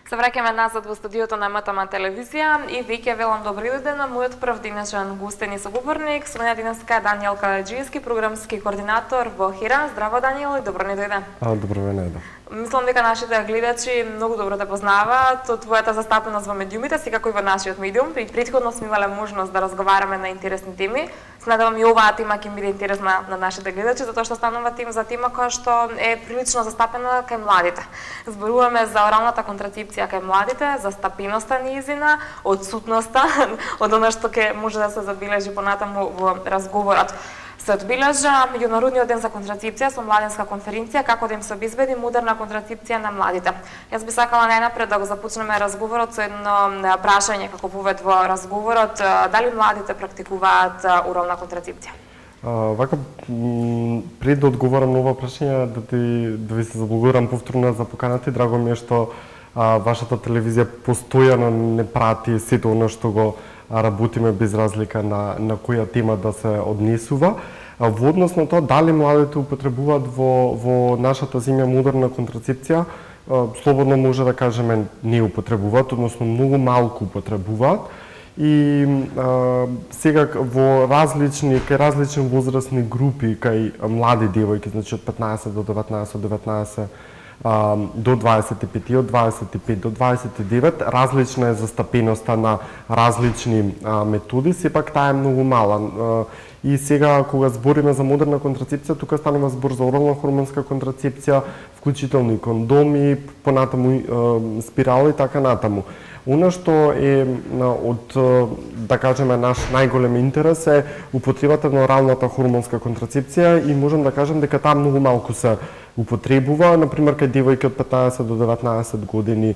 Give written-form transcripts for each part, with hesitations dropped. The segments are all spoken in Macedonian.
Се враќаме назад во студиото на МТМ телевизија и веќе велам добри ден на мојот прв денешен гостен и соговорник. Со мене денеска е Даниел Каледжиевски, програмски координатор во ХИРА. Здраво, Даниел, и добро ни дојде. Добро ве. Мислам дека нашите гледачи многу добро те познаваат од твојата застапеност во медиумите, секако и во нашиот медиум. И претходно сме имале можност да разговараме на интересни теми. Се надевам и оваа тема ќе биде интересна на нашите гледачи, затоа што станува за тема која што е прилично застапена кај младите. Зборуваме за оралната контрацепција кај младите, за стапеноста нејзина, одсутноста од она што ќе може да се забележи понатаму во разговорот. Се одбележа Меѓународниот ден за контрацепција со младенска конференција како да им се обезбеди модерна контрацепција на младите. Јас би сакала најнапред да го започнеме разговорот со едно прашање како повед во разговорот, дали младите практикуваат орална контрацепција? Вака, пред да одговорам на ова прашање, да ви се заблагодарам повторно за поканата. Драго ми е што вашата телевизија постојано не прати сето оно што го работиме без разлика на која тема да се однесува. Во однос на тоа дали младите употребуваат во нашата земја модерна контрацепција, слободно може да кажеме не употребуваат, односно многу малку употребуваат. И сега во кај различни возрастни групи, кај млади девојки, значи од 15 до 19, од 19 до 25 и од 25 до 29, различна е застапеноста на различни методи, сепак таа е многу мала. И сега кога збориме за модерна контрацепција, тука станува збор за орална хормонска контрацепција, вклучително и кондоми, понатаму спирали и така натаму. Она што е од, да кажеме, наш најголем интерес е употребата на оралната хормонска контрацепција и можам да кажам дека таа многу малку се употребува. Например, кај девојки од 15 до 19 години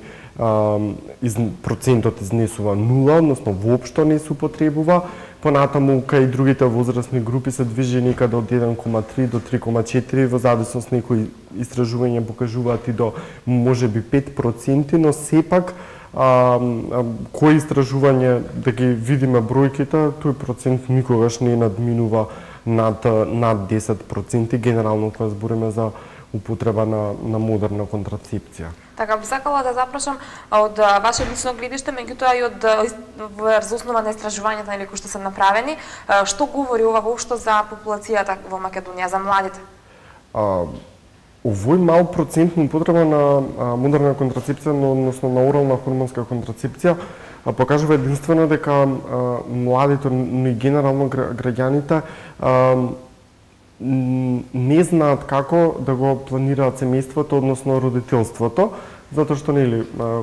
процентот изнесува 0, односно воопшто не се употребува. Понатаму кај другите возрастни групи се движи некаде од 1,3 до 3,4, во зависност некои истражувања покажуваат и до можеби 5%, но сепак кои истражување да ги видиме бројките, тој процент никогаш не надминува над 10%, генерално кога збориме за употреба на модерна контрацепција. Така, би сакала да запрашам од ваше лично гледиште, меѓутоа и од врз основа на истражувањата кои што се направени, што говори ова воопшто за популацијата во Македонија, за младите? Овој мал процент на употреба на модерна контрацепција, односно на орална хормонска контрацепција, покажува единствено дека младите, но и генерално граѓаните, не знаат како да го планираат семејството, односно родителството, затоа што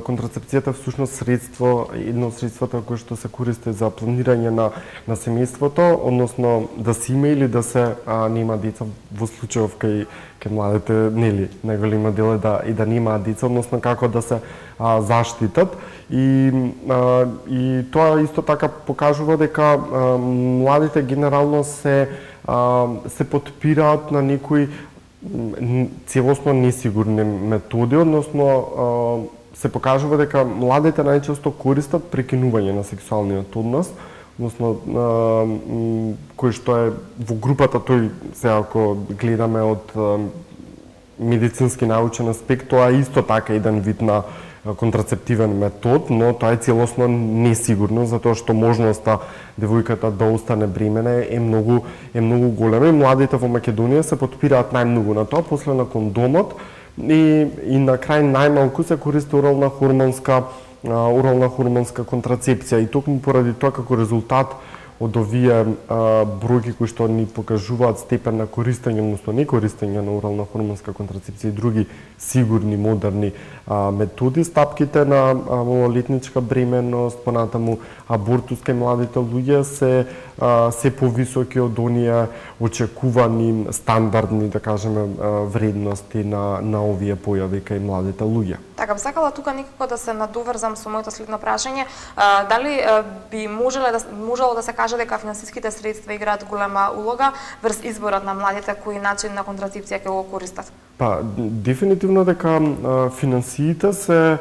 контрацепцијата е всушност средство, едно од средствата кои што се користи за планирање на семејството, односно да се има или да се нема деца во случајов кај младите, најголема дел е да немаат деца, односно како да се заштитат. И тоа исто така покажува дека младите генерално се потпираат на некои целосно несигурни методи, односно се покажува дека младите најчесто користат прекинување на сексуалниот однос, односно кој што е во групата тој, сега ако гледаме од медицински научен аспект, тоа е исто така еден вид на контрацептивен метод, но тоа е целосно несигурно, затоа што можноста девојката да остане бремена е многу голема. Младите во Македонија се потпираат најмногу на тоа, после на кондомот и на крај најмалку се користи орална хормонска контрацепција. И токму поради тоа како резултат од овие бројки кои што ни покажуваат степен на користење, односно не користење на орална хормонска контрацепција и други сигурни модерни методи, стапките на малолетничка бременост, понатаму абортус кај младите луѓе се повисоки од оние очекувани стандардни, да кажеме, вредности на овие појави кај младите луѓе. Така, би сакала тука некако да се надоврзам со моето следно прашање. Дали би можело да се каже дека финансиските средства играат голема улога врз изборот на младите кој начин на контрацепција ќе го користат? Дефинитивно дека финансиите се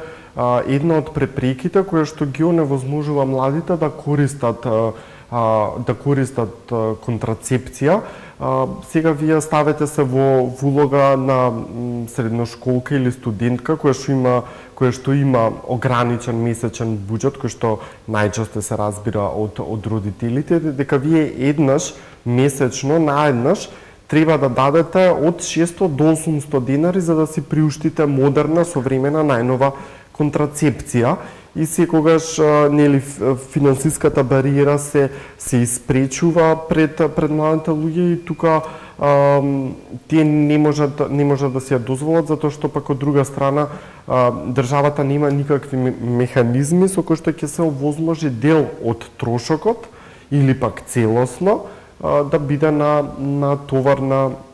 една од препреките која што ги оневозможува младите да користат да користат контрацепција, сега вие ставете се во улога на средношколка или студентка која што има ограничен месечен буџет, кој што најчесто се разбира од родителите, дека вие еднаш месечно наеднаш треба да дадете од 600 до 800 денари за да си приуштите модерна, современа, најнова контрацепција. И секогаш нели финансиската бариера се испречува пред младите луѓе и тука тие не можат да си ја дозволат, затоа што пак од друга страна државата нема никакви механизми со кои што ќе се овозможи дел од трошокот или пак целосно да биде на товар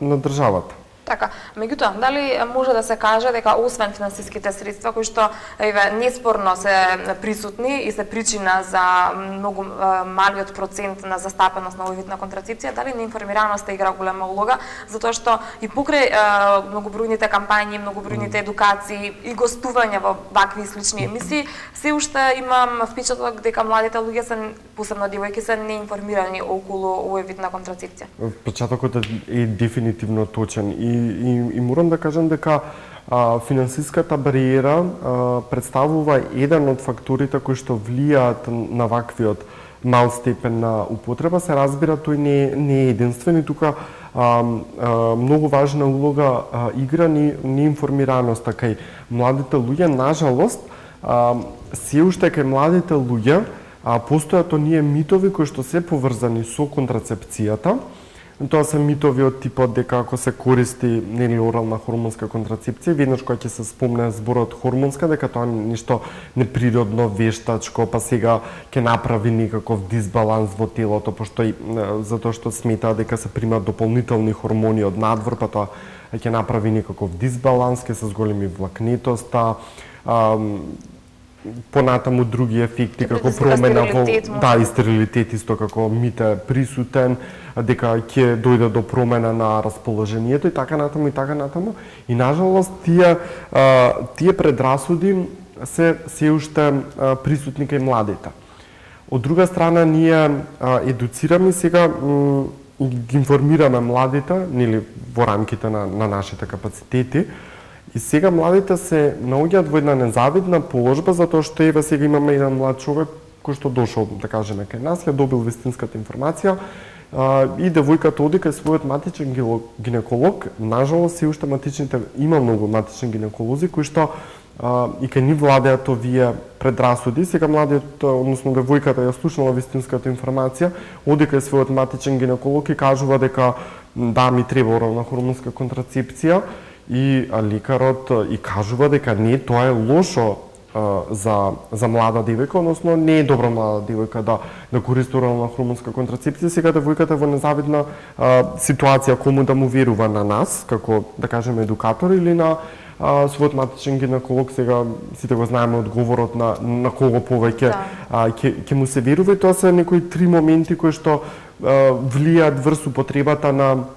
на државата. Така, меѓутоа, дали може да се каже дека освен финансиските средства кои што неспорно се присутни и се причина за многу малиот процент на застапеност на овој вид на контрацепција, дали неинформираноста игра голема улога, затоа што и покрај многобројните кампањи, многобројните едукации и гостувања во вакви и слични емисии, се уште имам впечаток дека младите луѓе се, посебно девојки, се неинформирани околу овој вид на контрацепција. Впечатокот е дефинитивно точен и морам да кажам дека финансиската бариера представува еден од факторите кои што влијаат на ваквиот мал степен на употреба. Се разбира, тој не е единствен и тука многу важна улога игра неинформираноста кај младите луѓе. Нажалост, се уште кај младите луѓе постојат оние митови кои што се поврзани со контрацепцијата. Тоа се митови од типот дека ако се користи нели орална хормонска контрацепција, веднаш кога ќе се спомне зборот хормонска, дека тоа нешто неприродно, вештачко, па сега ќе направи некаков дисбаланс во телото, затоа што сметаат дека се примаат дополнителни хормони од надвор, па тоа ќе направи некаков дисбаланс, ќе се зголеми влакнетоста, понатаму други ефекти како промена во и стерилитет исто како мите присутен, дека ќе дојде до промена на расположението и така натаму. И нажалост тие предрасуди се уште присутни кај младите. Од друга страна ние едуцираме сега и ги информираме младите, нели во рамките на нашите капацитети. И сега младите се наоѓаат во една незавидна положба, затоа што еве сега имаме еден млад човек кој што дошол, да кажеме, кај нас, ја добил вистинската информација и девојката оди кај својот матичен гинеколог. Нажалост, се уште има многу матични гинеколози кои што и кај нив владеат овие предрасуди. Сега младиот, односно девојката ја слушнала вистинската информација, оди кај својот матичен гинеколог и кажува дека да, ми треба орална хормонска контрацепција. И лекарот и кажува дека не, тоа е лошо за млада девојка, односно не е добро млада девојка да користи орална хормонска контрацепција. Сега девојката во незавидна ситуација кому да му верува, на нас како да кажеме едукатор или на својот матичен гинеколог. Сега сите го знаеме одговорот на кого повеќе ќе му се верува, и тоа се некои три моменти кои што влијаат врз употребата на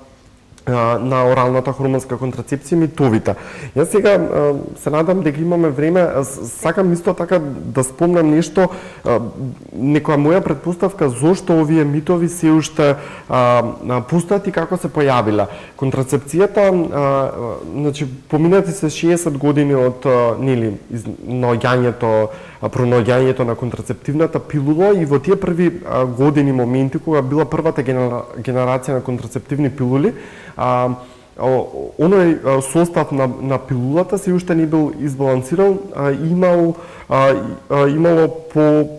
оралната хормонска контрацепција, митовите. Јас сега се надам дека имаме време, сакам исто така да спомнам нешто, некоја моја предпоставка зошто овие митови се уште постојат и како се појавила. Контрацепцијата, значи поминати се 60 години од нели пронаоѓањето на контрацептивната пилула, и во тие први години, моменти кога била првата генерација на контрацептивни пилули, оној состав на пилулата се уште не бил избалансиран, имало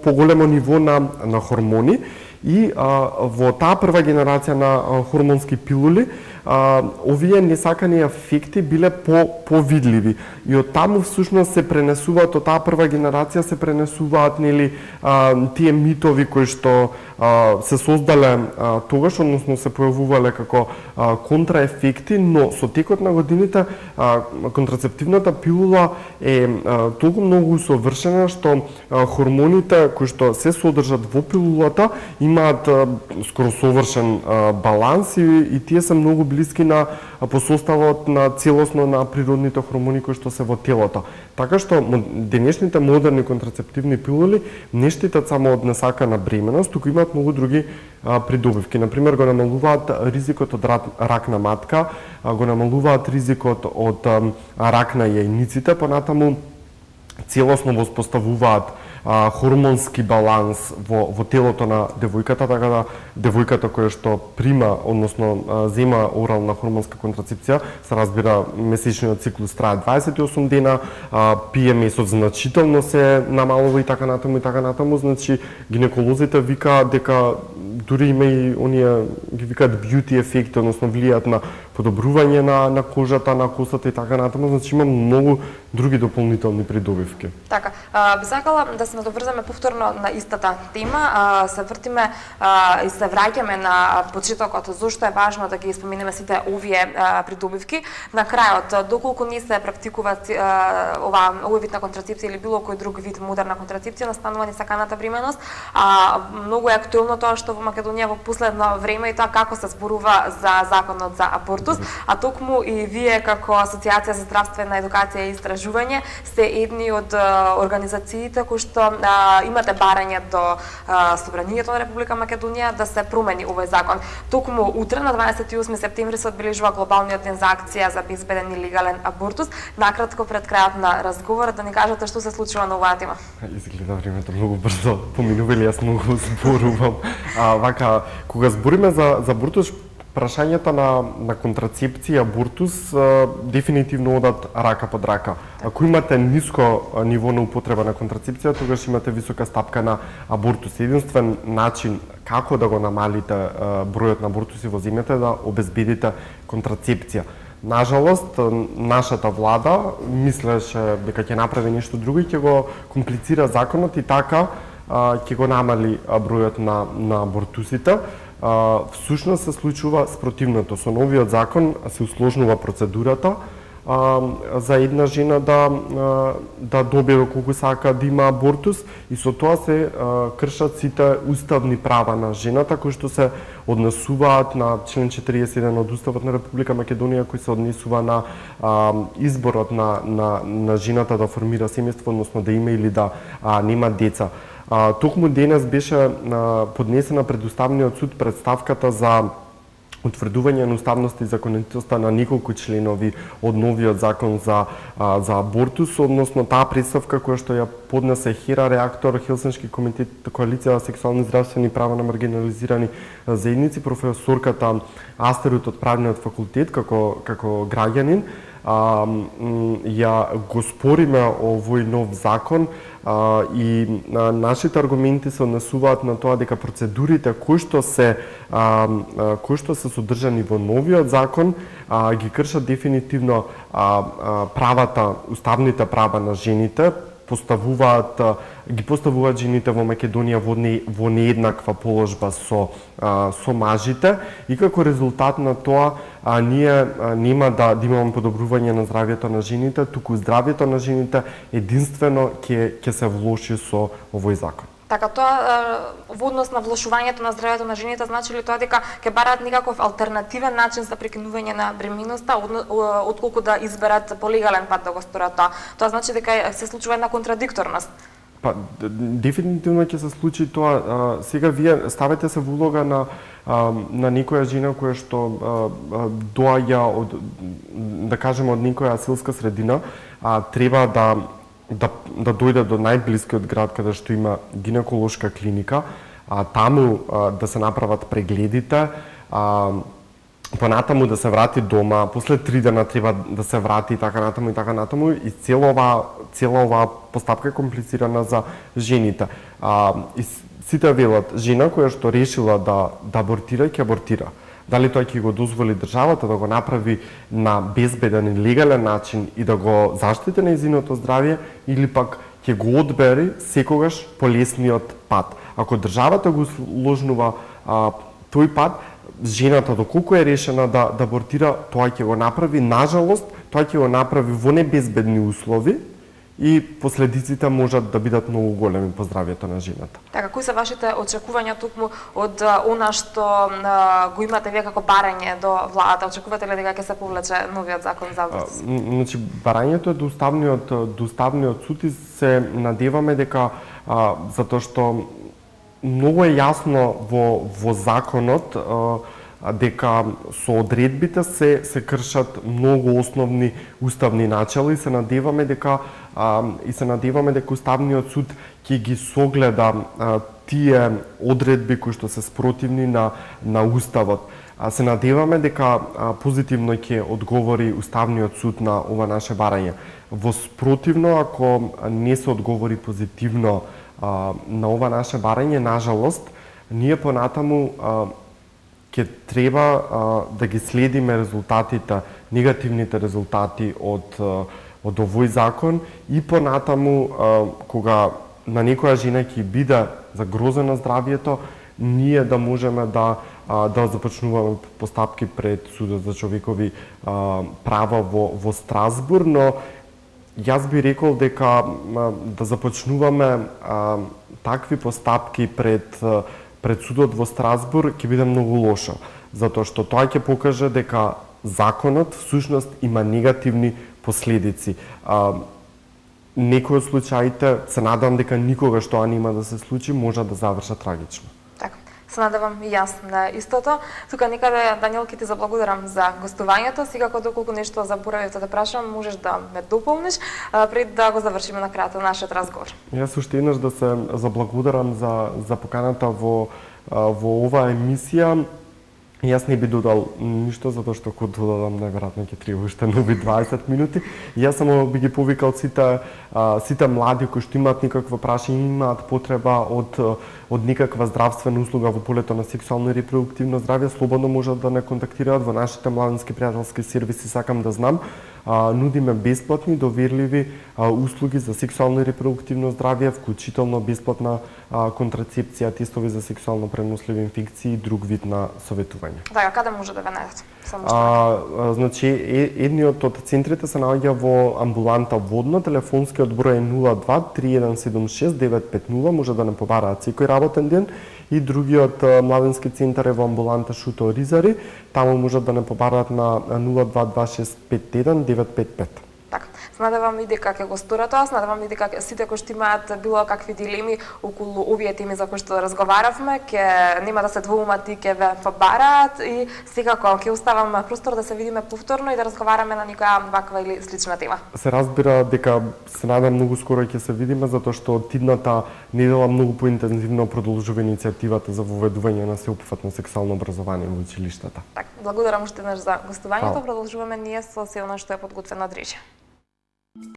поголемо ниво на хормони, и во таа прва генерација на хормонски пилули овие несакани ефекти биле повидливи, и од таму всушност се пренесуваат, од таа прва генерација се пренесуваат нели тие митови кои што се создале тогаш, односно се појавувале како контраефекти, но со текот на годините контрацептивната пилула е толку многу усовршена што хормоните кои што се содржат во пилулата имаат скоро совршен баланс, и тие се многу блиски на по составот на целосно на природните хормони кои што се во телото. Така што денешните модерни контрацептивни пилули не штитат само од несакана бременост, туку имаат многу други придобивки. Например, го намалуваат ризикот од рак на матка, го намалуваат ризикот од рак на јајниците, понатаму целосно воспоставуваат хормонски баланс во телото на девојката, така да девојката која што прима, односно зема орална хормонска контрацепција, се разбира месечниот циклус трае 28 дена, пие месот значително се намалува и така натаму, значи гинеколозите викаат дека дури има и оние ги викаат бјути ефекти, односно влијаат на подобрување на кожата, на косата и така натаму, значи има многу други дополнителни придобивки. Така, би сакала да се надоврземе повторно на истата тема, се вртиме и се враќаме на почетокот, зошто е важно да ги споменеме сите овие придобивки. На крајот, доколку не се практикува овој вид на контрацепција или било кој друг вид модерна контрацепција, настанува несаканата бременост, многу е актуелно тоа што во Македонија во последно време и тоа како се зборува за законот за абортус, а токму и вие како Асоциација за здравствена едукација и истражување сте едни од организациите кои што имате барање до Собранието на Република Македонија да се промени овој закон. Токму утре на 28 септември се одбележува глобалниот ден за акција за безбеден и легален абортус. Накратко пред крајот на разговорот да ни кажете што се случува на оваа тема. Изгледа времето многу брзо поминува или јас многу зборувам. Вака, кога збориме за абортус, прашањата на контрацепција и абортус дефинитивно одат рака под рака. Ако имате ниско ниво на употреба на контрацепција, тогаш имате висока стапка на абортус. Единствен начин како да го намалите бројот на абортуси во земјата е да обезбедите контрацепција. Нажалост, нашата влада мислеше дека ќе направи нешто друго и ќе го комплицира законот и така ќе го намали бројот на абортусите. Всушност се случува спротивното. Со новиот закон се усложнува процедурата за една жена да добие колку сака да има абортус и со тоа се кршат сите уставни права на жената кои што се однесуваат на член 41 од Уставот на Република Македонија, кој се однесува на изборот на жената да формира семејство, односно да има или да нема деца. Токму денес беше поднесена пред Уставниот суд представката за утврдување на уставност и законитоста на неколку членови од новиот закон за абортус, односно таа представка која што ја поднесе Хера Реактор, Хелсиншки комитет, коалиција за сексуални и здравствени права на маргинализирани заедници, професорката Астерот од правниот факултет како граѓанин, ја го спориме овој нов закон и нашите аргументи се однесуваат на тоа дека процедурите кои што се содржани во новиот закон ги кршат дефинитивно правата, уставните права на жените, ги поставуваат жените во Македонија во нееднаква положба со мажите и како резултат на тоа ние нема да имаме подобрување на здравјето на жените, туку здравјето на жените единствено ќе се влоши со овој закон. Така, тоа во однос на влошувањето на здравјето на жените, значи ли тоа дека ќе бараат никаков алтернативен начин за прекинување на бременоста, отколку да изберат полегален пат да го сторат тоа? Тоа значи дека се случува една контрадикторност. Па, дефинитивно ќе се случи тоа. Сега вие ставете се во улога на некоја жена која што доаѓа од, да кажеме, од некоја селска средина, треба да дојде до најблискиот град каде што има гинеколошка клиника, таму да се направат прегледите, понатаму да се врати дома, после 3 дена треба да се врати и така натаму и цела оваа постапка е комплицирана за жените. И сите велат, жена која што решила да абортира, ќе абортира. Дали тоа ќе го дозволи државата да го направи на безбеден и легален начин и да го заштити нејзиното здравје, или пак ќе го одбери секогаш полесниот пат. Ако државата го сложнува тој пат, жената доколку е решена да абортира, тоа ќе го направи. Нажалост, тоа ќе го направи во небезбедни услови и последиците можат да бидат многу големи по здравјето на жената. Така, кои се вашите очекувања токму од она што го имате вие како барање до владата? Очекувате ли дека ќе се повлече новиот закон за абортус? Значи, барањето е до уставниот суд и се надеваме дека затоа што многу е јасно во законот дека со одредбите се кршат многу основни уставни начела и се надеваме дека уставниот суд ќе ги согледа тие одредби кои што се спротивни на уставот. Се надеваме дека позитивно ќе одговори уставниот суд на ова наше барање. Во спротивно, ако не се одговори позитивно на ова наше барање, нажалост, ние понатаму ќе треба да ги следиме резултатите, негативните резултати од овој закон и понатаму кога на некоја жена ќе биде загрозено здравјето, ние да можеме да започнуваме постапки пред Судот за човекови права во Страсбур, но јас би рекол дека да започнуваме такви постапки пред Судот во Страсбур ќе биде многу лошо, затоа што тоа ќе покаже дека законот всушност има негативни последици. Некои од случаите, се надевам дека никогаш тоа нема да се случи, може да завршат трагично. Така, се надевам и јас на истото. Тука некаде, Даниел, ќе ти заблагодарам за гостувањето. Секако доколку нешто заборавив да прашам, можеш да ме дополниш пред да го завршиме на крајот на нашиот разговор. Јас уште еднаш да се заблагодарам за поканата во оваа емисија. Јас не би додал ништо, затоа што кога додадам, најверојатно ќе треба уште нови 20 минути. Јас само би ги повикал сите млади кои што имаат никакво прашање, имаат потреба од никаква здравствена услуга во полето на сексуално и репродуктивно здравје, слободно можат да не контактираат во нашите младински пријателски сервиси. Сакам да знам, нудиме бесплатни, доверливи услуги за сексуално и репродуктивно здравје, вклучително бесплатна контрацепција, тестови за сексуално преносливи инфекции и друг вид на советување. Така, каде може да ве најдат? Значи, едниот од центрите се наоѓа во амбуланта Водно, телефонскиот број е 02 3176 950, може да не побараат секој работен ден, и другиот младински центар е во амбуланта Шуто Ризари, таму можат да не побараат на 022651 955. Така, се надевам и дека ќе го сторат тоа, се надевам и дека сите кои што имаат било какви дилеми околу овие теми за кои што разговаравме, ќе нема да се двоумат и ќе ве побараат и секако ќе оставам простор да се видиме повторно и да разговараме на некоја ваква или слична тема. Се разбира дека се надам многу скоро ќе се видиме, затоа што идната недела многу поинтензивно продолжува иницијативата за воведување на сеопфатно сексуално образование во училиштата. Така, благодарам уште еднаш за гостувањето, продолжуваме ние со се она што е подготвено од Режија.